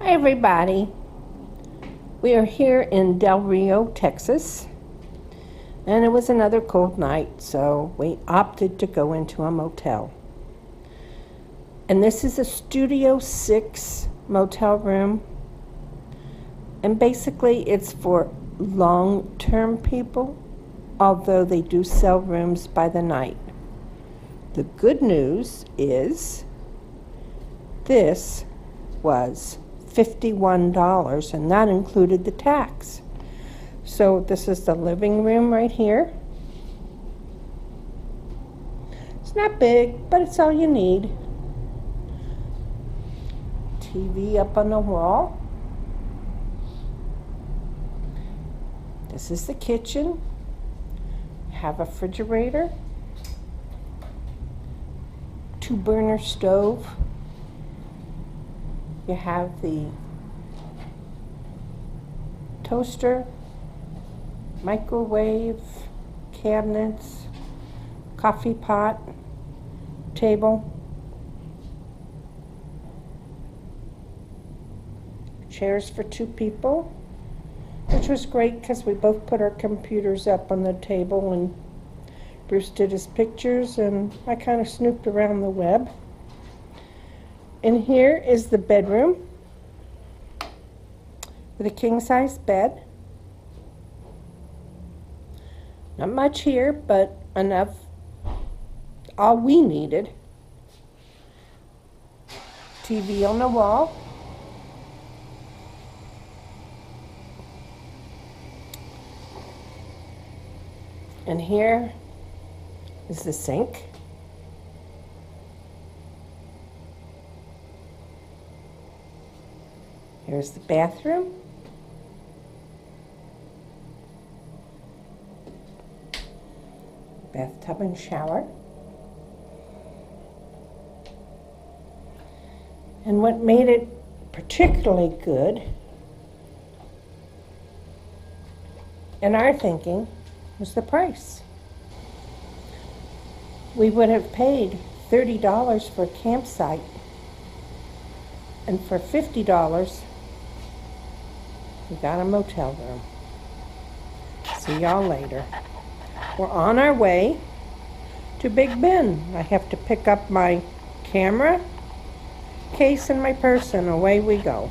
Hi everybody. We are here in Del Rio, Texas, and it was another cold night, so we opted to go into a motel. And this is a Studio 6 motel room, and basically it's for long-term people, although they do sell rooms by the night. The good news is this was $51, and that included the tax. So this is the living room right here. It's not big, but it's all you need. TV up on the wall. This is the kitchen. Have a refrigerator, 2-burner stove. You have the toaster, microwave, cabinets, coffee pot, table, chairs for 2 people, which was great because we both put our computers up on the table and Bruce did his pictures and I kind of snooped around the web. And here is the bedroom with a king-size bed. Not much here, but enough, all we needed. TV on the wall. And here is the sink. Here's the bathroom. Bathtub and shower. And what made it particularly good, in our thinking, was the price. We would have paid $30 for a campsite, and for $50, we got a motel room. See y'all later. We're on our way to Big Bend. I have to pick up my camera case and my purse, and away we go.